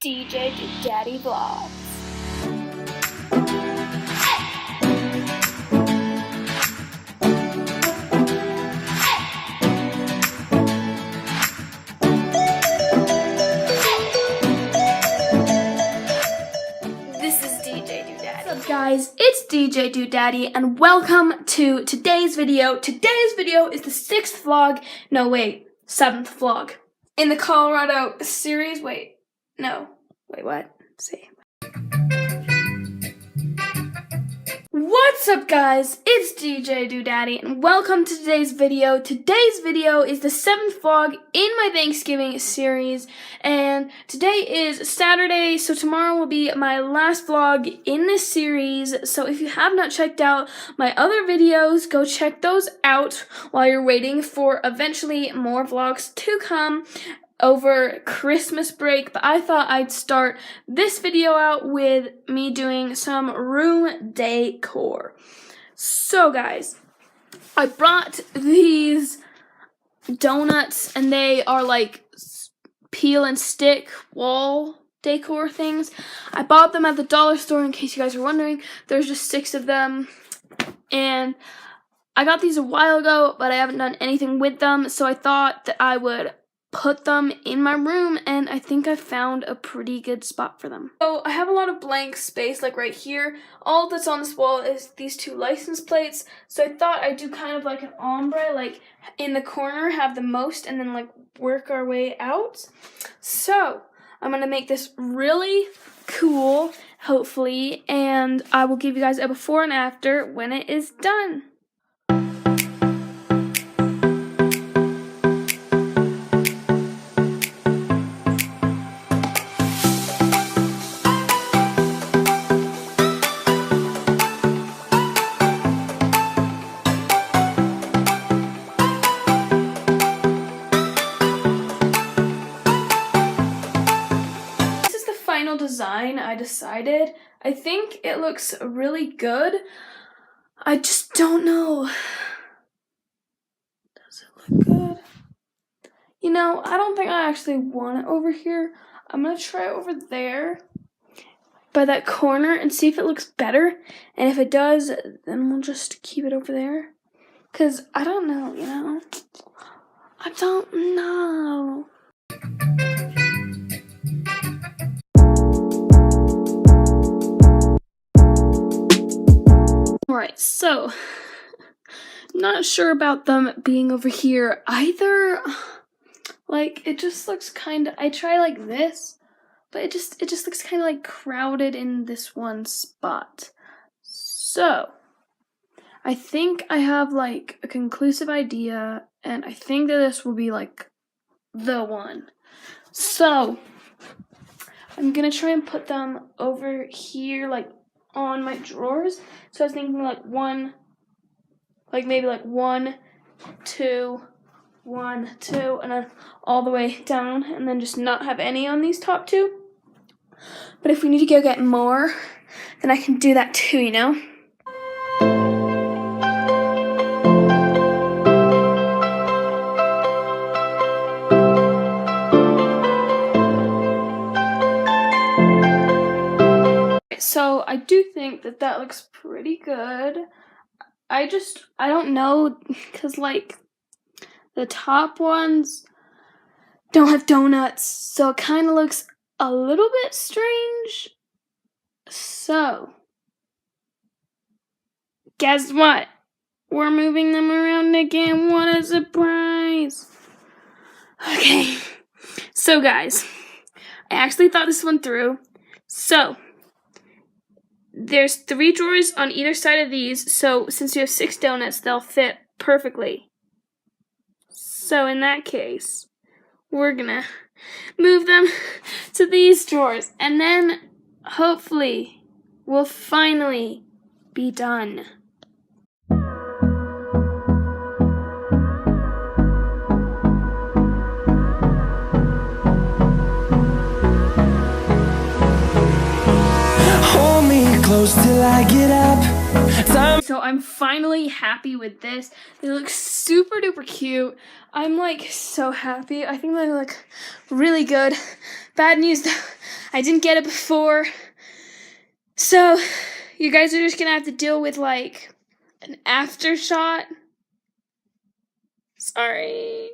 DJ.Do.Daddy vlogs. This is DJ.Do.Daddy. What's up, guys? It's DJ.Do.Daddy, and welcome to today's video. Today's video is the 6th vlog. No, wait, 7th vlog in the Colorado series. Wait, what? Let's see. What's up, guys? It's DJ.Do.Daddy, and welcome to today's video. Today's video is the 7th vlog in my Thanksgiving series, and today is Saturday, so tomorrow will be my last vlog in this series. So if you have not checked out my other videos, go check those out while you're waiting for eventually more vlogs to come over Christmas break. But I thought I'd start this video out with me doing some room decor. So guys, I brought these donuts, and they are like peel and stick wall decor things. I bought them at the dollar store, in case you guys are wondering. There's just 6 of them, and I got these a while ago, but I haven't done anything with them, so I thought that I would put them in my room, and I think I found a pretty good spot for them. So I have a lot of blank space, like right here. All that's on this wall is these 2 license plates, so I thought I'd do kind of like an ombre, like in the corner, have the most, and then like work our way out. So I'm gonna make this really cool, hopefully, and I will give you guys a before and after when it is done. Final design I decided. I think it looks really good. I just don't know. Does it look good? You know, I don't think I actually want it over here. I'm gonna try it over there by that corner and see if it looks better. And if it does, then we'll just keep it over there. Cause I don't know, you know? I don't know. Alright, so, not sure about them being over here either. Like, it just looks kind of, I try like this, but it just looks kind of like crowded in this one spot. So, I think I have like a conclusive idea, and I think that this will be like the one. So, I'm gonna try and put them over here, like on my drawers. So I was thinking like maybe 1, 2, 1, 2, and then all the way down, and then just not have any on these top 2. But if we need to go get more, then I can do that too, you know? So I do think that that looks pretty good. I don't know, because like the top ones don't have donuts, so it kind of looks a little bit strange. So guess what? We're moving them around again. What a surprise. Okay, so guys, I actually thought this one through. So there's 3 drawers on either side of these, so since you have 6 donuts, they'll fit perfectly. So in that case, we're gonna move them to these drawers, and then hopefully we'll finally be done. Close till I get up. So I'm finally happy with this. They look super duper cute. I'm like so happy. I think they look really good. Bad news though, I didn't get it before. So, you guys are just gonna have to deal with, like, an after shot. Sorry.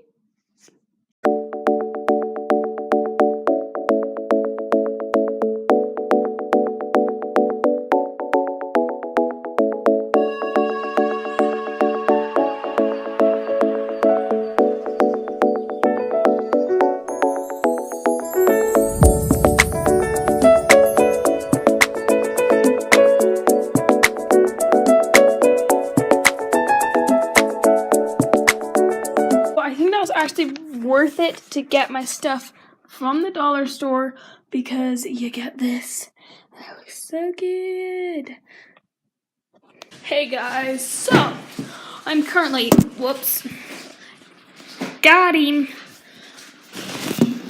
I think that was actually worth it to get my stuff from the dollar store because you get this. That looks so good. Hey guys, so I'm currently, got him.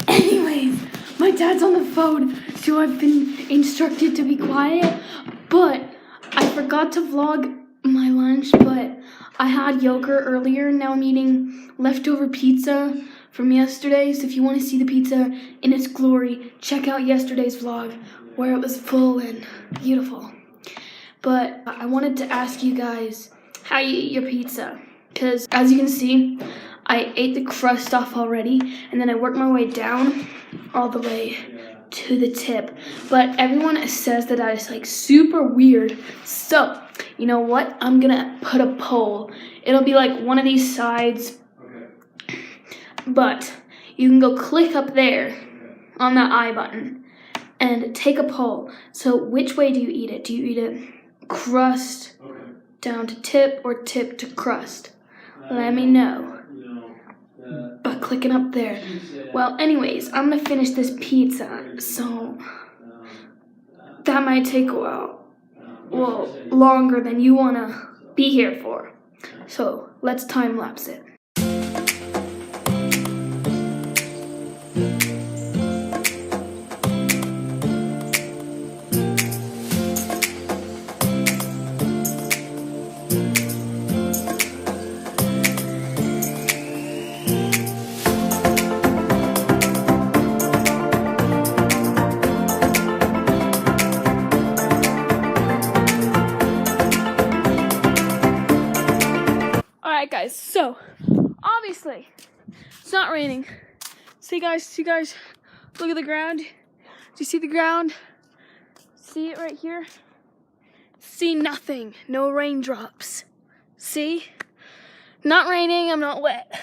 Anyways, my dad's on the phone, so I've been instructed to be quiet, but I forgot to vlog my lunch, but I had yogurt earlier, and now I'm eating leftover pizza from yesterday. So if you want to see the pizza in its glory, check out yesterday's vlog where it was full and beautiful. But I wanted to ask you guys how you eat your pizza, because as you can see, I ate the crust off already, and then I worked my way down all the way to the tip. But everyone says that is like super weird. So you know what? I'm gonna put a poll. It'll be like one of these sides, but you can go click up there on that I button and take a poll. So which way do you eat it? Do you eat it crust down to tip or tip to crust? Let me know by clicking up there. Well, anyways, I'm gonna finish this pizza, so that might take a while. Well, longer than you wanna be here for. So let's time lapse it. Alright guys, so obviously it's not raining. See guys, look at the ground. Do you see the ground? See it right here? See nothing, no raindrops. See? Not raining, I'm not wet.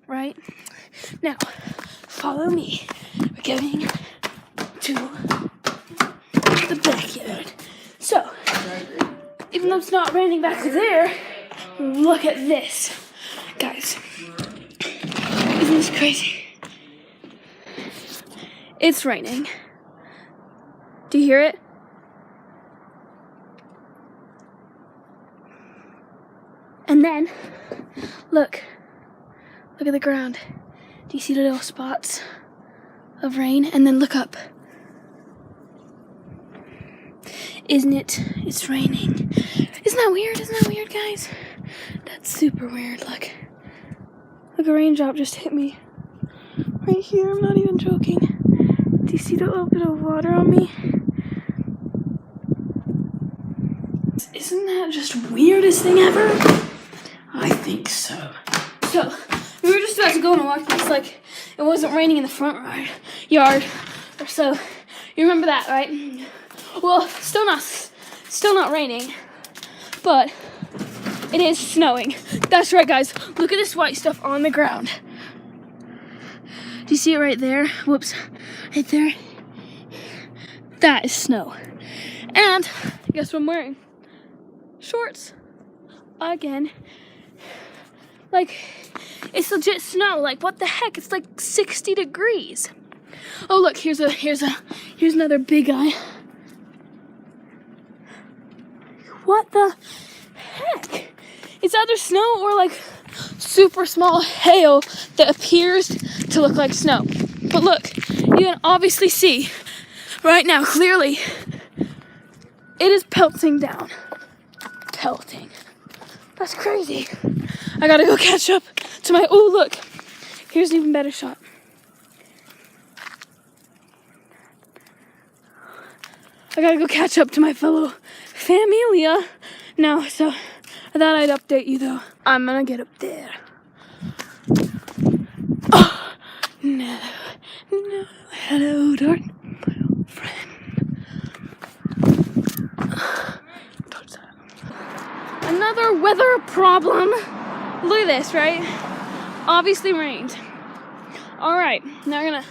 Right? Now, follow me. We're going to the backyard. So, even though it's not raining back there, look at this. Guys, isn't this crazy? It's raining. Do you hear it? And then, look at the ground. Do you see the little spots of rain? And then look up. Isn't it? It's raining. Isn't that weird? Isn't that weird, guys? That's super weird. Look, a raindrop just hit me right here. I'm not even joking. Do you see that little bit of water on me? Isn't that just weirdest thing ever? I think so. So, we were just about to go on a walk. It's like it wasn't raining in the front yard or so. You remember that, right? Well, still not raining, but it is snowing. That's right, guys. Look at this white stuff on the ground. Do you see it right there? Whoops. Right there. That is snow. And guess what I'm wearing? Shorts. Again. Like, it's legit snow. Like, what the heck? It's like 60 degrees. Oh, look, here's another big eye. What the heck? It's either snow or like super small hail that appears to look like snow. But look, you can obviously see right now clearly it is pelting down. Pelting. That's crazy. I gotta go catch up to my, oh look, here's an even better shot. I gotta go catch up to my fellow familia now, so I thought I'd update you though. I'm gonna get up there. Oh, no, hello, darling friend. Another weather problem. Look at this, right? Obviously rained. All right, now we're gonna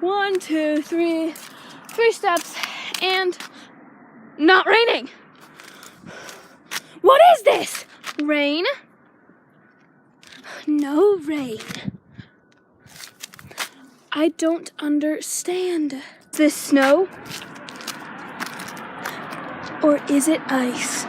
1, 2, 3 steps and not raining. What is this? Rain? No rain. I don't understand. Is this snow? Or is it ice?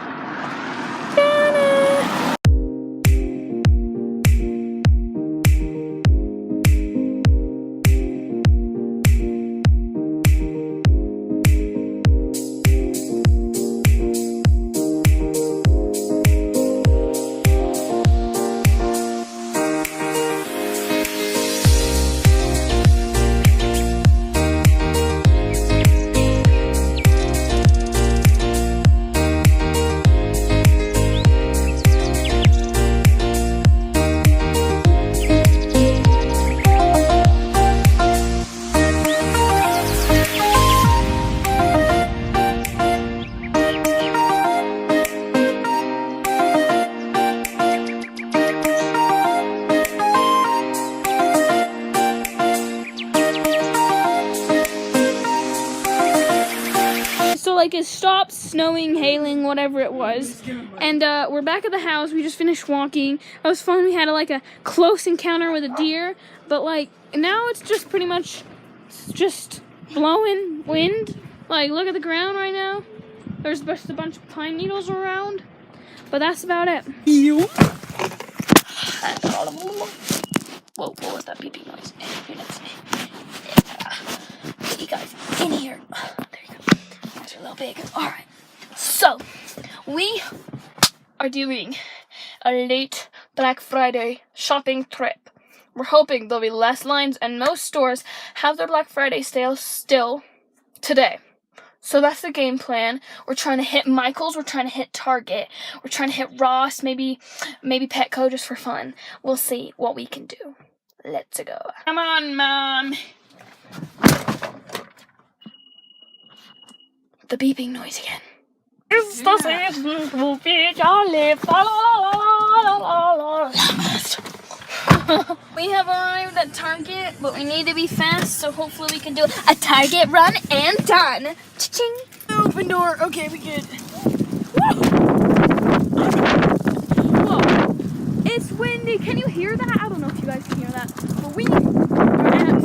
Like it stopped snowing, hailing, whatever it was, and we're back at the house. We just finished walking. It was fun. We had like a close encounter with a deer, but like now it's just pretty much just blowing wind. Like look at the ground right now. There's just a bunch of pine needles around, but that's about it. Whoa, what was that beeping noise? Get you guys in here. A little big. Alright, so we are doing a late Black Friday shopping trip. We're hoping there'll be less lines, and most stores have their Black Friday sale still today. So that's the game plan. We're trying to hit Michael's, we're trying to hit Target, we're trying to hit Ross, maybe Petco just for fun. We'll see what we can do. Let's go. Come on, Mom. The beeping noise again. It's the season to feed your lips. We have arrived at Target, but we need to be fast, so hopefully we can do a Target run and done. Cha-ching. Open door. Okay, we good. Whoa. It's windy. Can you hear that? I don't know if you guys can hear that, but we are at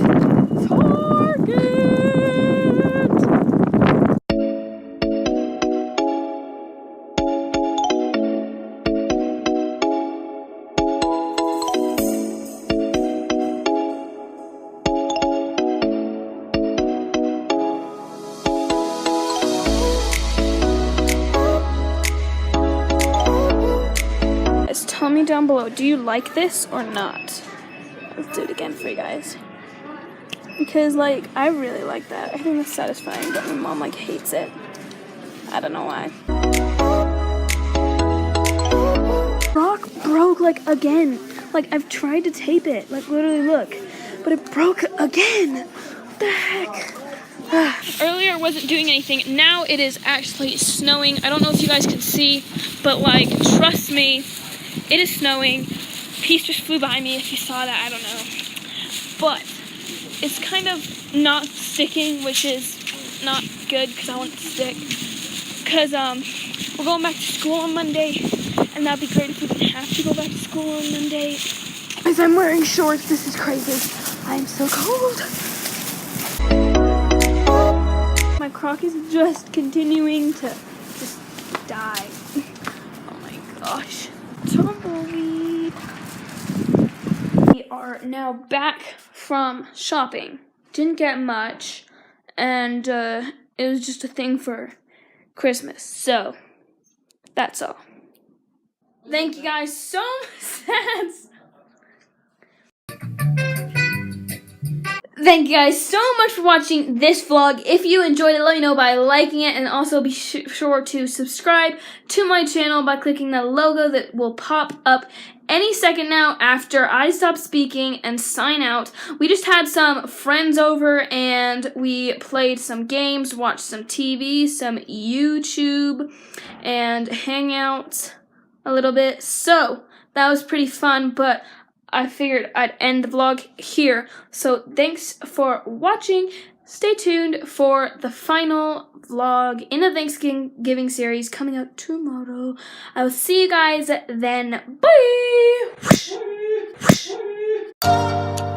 Target. Tell me down below, do you like this or not? Let's do it again for you guys. Because, like, I really like that. I think it's satisfying, but my mom, like, hates it. I don't know why. Rock broke, like, again. Like, I've tried to tape it. Like, literally, look. But it broke again. What the heck? Earlier it wasn't doing anything. Now it is actually snowing. I don't know if you guys can see, but, like, trust me, it is snowing. Peace just flew by me. If you saw that, I don't know. But it's kind of not sticking, which is not good because I want it to stick. Because we're going back to school on Monday, and that'd be great if we didn't have to go back to school on Monday. Because I'm wearing shorts. This is crazy. I'm so cold. My crock is just continuing to just die. Oh my gosh. Tumbleweed. We are now back from shopping. Didn't get much, and it was just a thing for Christmas. So that's all. Thank you guys so much. Thank you guys so much for watching this vlog. If you enjoyed it, let me know by liking it, and also be sure to subscribe to my channel by clicking the logo that will pop up any second now after I stop speaking and sign out. We just had some friends over and we played some games, watched some TV, some YouTube, and hang out a little bit. So that was pretty fun, but I figured I'd end the vlog here. So thanks for watching. Stay tuned for the final vlog in the Thanksgiving series coming out tomorrow. I will see you guys then. Bye!